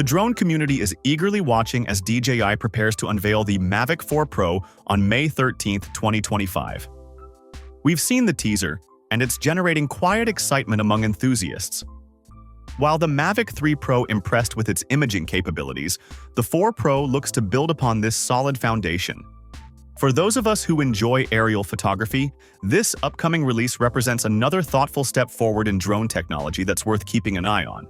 The drone community is eagerly watching as DJI prepares to unveil the Mavic 4 Pro on May 13, 2025. We've seen the teaser, and it's generating quiet excitement among enthusiasts. While the Mavic 3 Pro impressed with its imaging capabilities, the 4 Pro looks to build upon this solid foundation. For those of us who enjoy aerial photography, this upcoming release represents another thoughtful step forward in drone technology that's worth keeping an eye on.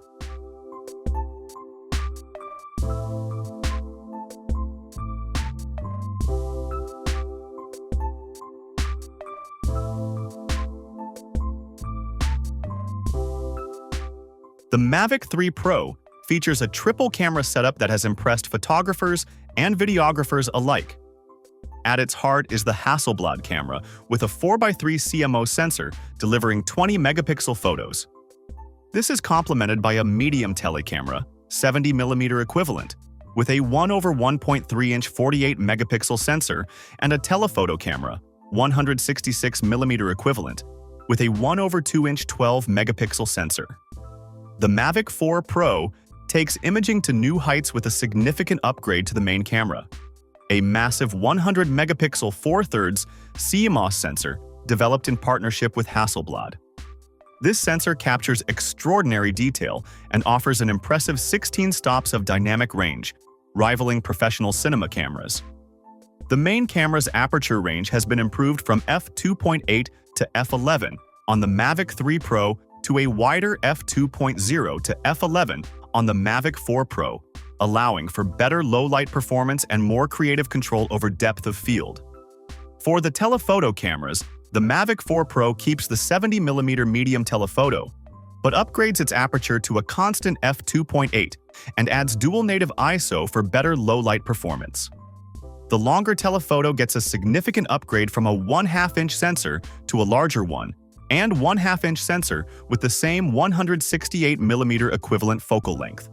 The Mavic 3 Pro features a triple camera setup that has impressed photographers and videographers alike. At its heart is the Hasselblad camera with a 4x3 CMO sensor delivering 20 megapixel photos. This is complemented by a medium telecamera, 70mm equivalent, with a 1/1.3-inch 48 megapixel sensor and a telephoto camera, 166mm equivalent, with a 1/2-inch 12 megapixel sensor. The Mavic 4 Pro takes imaging to new heights with a significant upgrade to the main camera. A massive 100-megapixel 4/3 CMOS sensor developed in partnership with Hasselblad. This sensor captures extraordinary detail and offers an impressive 16 stops of dynamic range, rivaling professional cinema cameras. The main camera's aperture range has been improved from f2.8 to f11 on the Mavic 3 Pro to a wider f2.0 to f11 on the Mavic 4 Pro, allowing for better low-light performance and more creative control over depth of field. For the telephoto cameras, the Mavic 4 Pro keeps the 70mm medium telephoto, but upgrades its aperture to a constant f2.8 and adds dual native ISO for better low-light performance. The longer telephoto gets a significant upgrade from a 1/2-inch sensor to a larger one, and 1/2-inch sensor with the same 168mm equivalent focal length.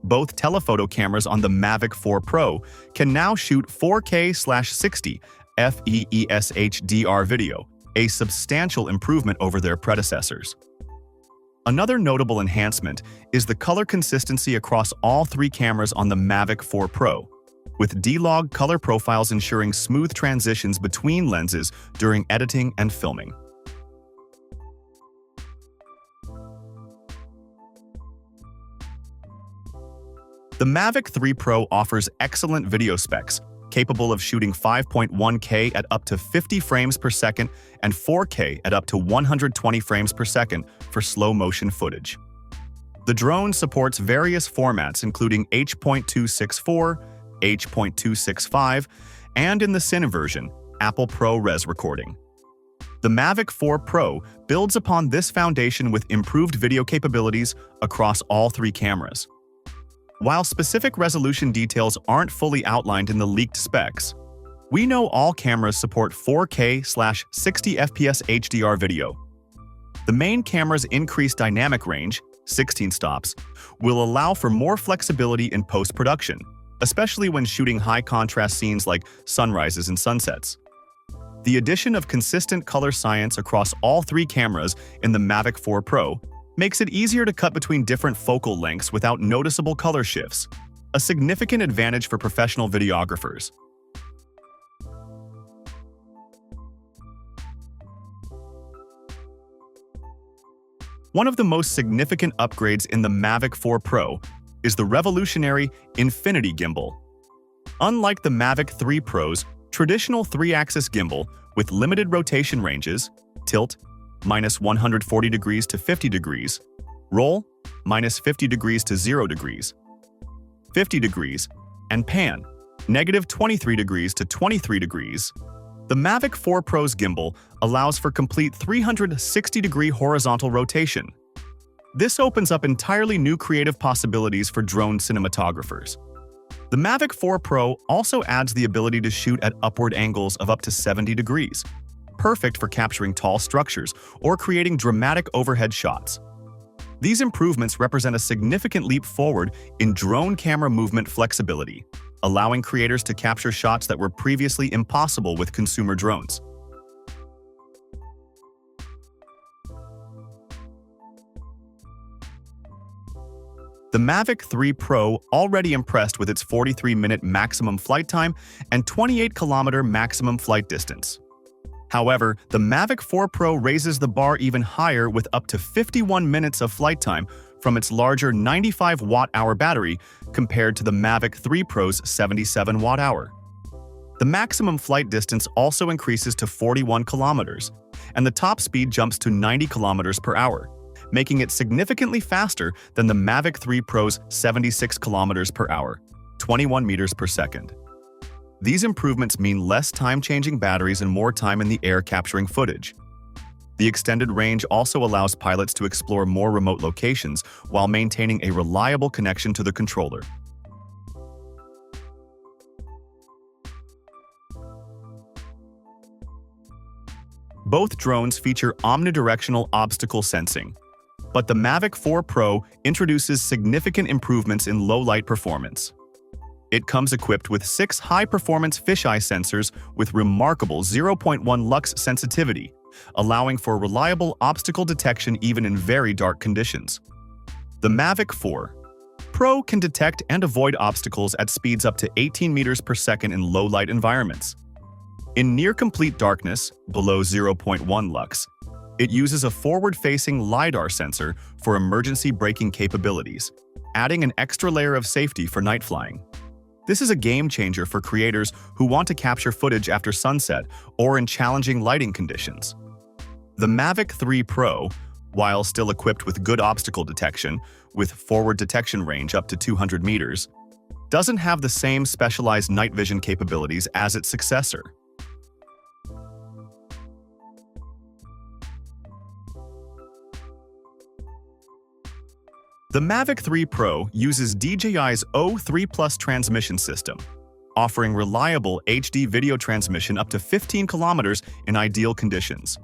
Both telephoto cameras on the Mavic 4 Pro can now shoot 4K/60 FEES HDR video, a substantial improvement over their predecessors. Another notable enhancement is the color consistency across all three cameras on the Mavic 4 Pro, with D-Log color profiles ensuring smooth transitions between lenses during editing and filming. The Mavic 3 Pro offers excellent video specs, capable of shooting 5.1K at up to 50 frames per second and 4K at up to 120 frames per second for slow-motion footage. The drone supports various formats including H.264, H.265, and in the Cine version, Apple ProRes recording. The Mavic 4 Pro builds upon this foundation with improved video capabilities across all three cameras. While specific resolution details aren't fully outlined in the leaked specs, we know all cameras support 4K/60 FPS HDR video. The main camera's increased dynamic range, 16 stops, will allow for more flexibility in post-production, especially when shooting high-contrast scenes like sunrises and sunsets. The addition of consistent color science across all three cameras in the Mavic 4 Pro makes it easier to cut between different focal lengths without noticeable color shifts, a significant advantage for professional videographers. One of the most significant upgrades in the Mavic 4 Pro is the revolutionary Infinity Gimbal. Unlike the Mavic 3 Pro's traditional 3-axis gimbal with limited rotation ranges, tilt, -140 degrees to 50 degrees, roll, -50 degrees to 0 degrees, 50 degrees, and pan, -23 degrees to 23 degrees, the Mavic 4 Pro's gimbal allows for complete 360-degree horizontal rotation. This opens up entirely new creative possibilities for drone cinematographers. The Mavic 4 Pro also adds the ability to shoot at upward angles of up to 70 degrees, perfect for capturing tall structures or creating dramatic overhead shots. These improvements represent a significant leap forward in drone camera movement flexibility, allowing creators to capture shots that were previously impossible with consumer drones. The The Mavic 3 Pro already impressed with its 43-minute maximum flight time and 28-kilometer maximum flight distance. However, the Mavic 4 Pro raises the bar even higher with up to 51 minutes of flight time from its larger 95-watt-hour battery compared to the Mavic 3 Pro's 77-watt-hour. The maximum flight distance also increases to 41 kilometers, and the top speed jumps to 90 kilometers per hour, making it significantly faster than the Mavic 3 Pro's 76 kilometers per hour, 21 meters per second. These improvements mean less time changing batteries and more time in the air capturing footage. The extended range also allows pilots to explore more remote locations while maintaining a reliable connection to the controller. Both drones feature omnidirectional obstacle sensing, but the Mavic 4 Pro introduces significant improvements in low-light performance. It comes equipped with 6 high-performance fisheye sensors with remarkable 0.1 lux sensitivity, allowing for reliable obstacle detection even in very dark conditions. The Mavic 4 Pro can detect and avoid obstacles at speeds up to 18 meters per second in low-light environments. In near-complete darkness, below 0.1 lux, it uses a forward-facing LiDAR sensor for emergency braking capabilities, adding an extra layer of safety for night flying. This is a game-changer for creators who want to capture footage after sunset or in challenging lighting conditions. The Mavic 3 Pro, while still equipped with good obstacle detection, with forward detection range up to 200 meters, doesn't have the same specialized night vision capabilities as its successor. The Mavic 3 Pro uses DJI's O3 Plus transmission system, offering reliable HD video transmission up to 15 kilometers in ideal conditions.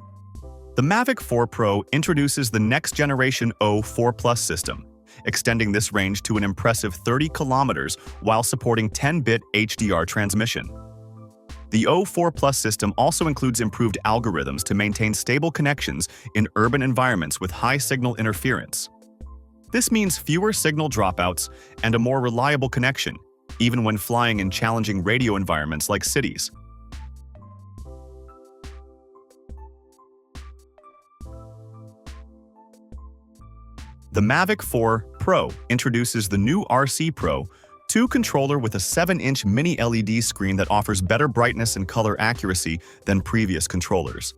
The Mavic 4 Pro introduces the next-generation O4 Plus system, extending this range to an impressive 30 kilometers while supporting 10-bit HDR transmission. The O4 Plus system also includes improved algorithms to maintain stable connections in urban environments with high signal interference. This means fewer signal dropouts and a more reliable connection, even when flying in challenging radio environments like cities. The Mavic 4 Pro introduces the new RC Pro 2 controller with a 7-inch mini LED screen that offers better brightness and color accuracy than previous controllers.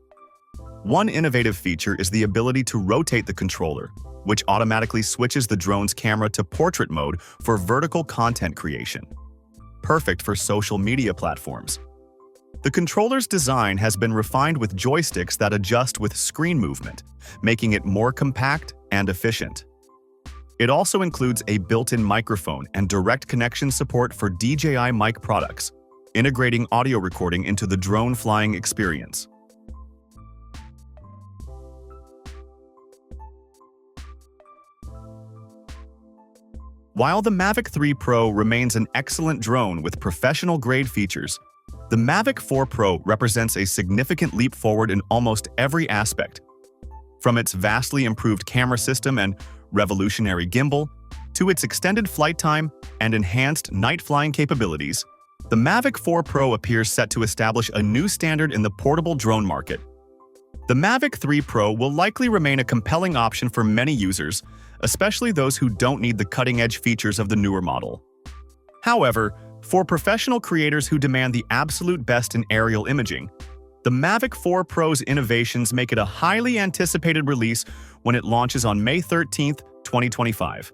One innovative feature is the ability to rotate the controller, which automatically switches the drone's camera to portrait mode for vertical content creation. Perfect for social media platforms. The controller's design has been refined with joysticks that adjust with screen movement, making it more compact and efficient. It also includes a built-in microphone and direct connection support for DJI mic products, integrating audio recording into the drone flying experience. While the Mavic 3 Pro remains an excellent drone with professional-grade features, the Mavic 4 Pro represents a significant leap forward in almost every aspect. From its vastly improved camera system and revolutionary gimbal, to its extended flight time and enhanced night flying capabilities, the Mavic 4 Pro appears set to establish a new standard in the portable drone market. The Mavic 3 Pro will likely remain a compelling option for many users, especially those who don't need the cutting-edge features of the newer model. However, for professional creators who demand the absolute best in aerial imaging, the Mavic 4 Pro's innovations make it a highly anticipated release when it launches on May 13, 2025.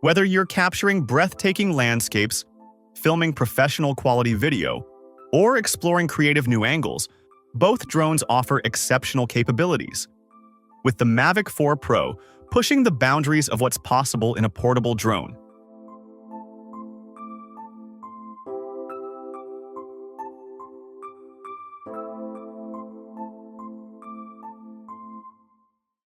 Whether you're capturing breathtaking landscapes, filming professional quality video, or exploring creative new angles, both drones offer exceptional capabilities. With the Mavic 4 Pro pushing the boundaries of what's possible in a portable drone,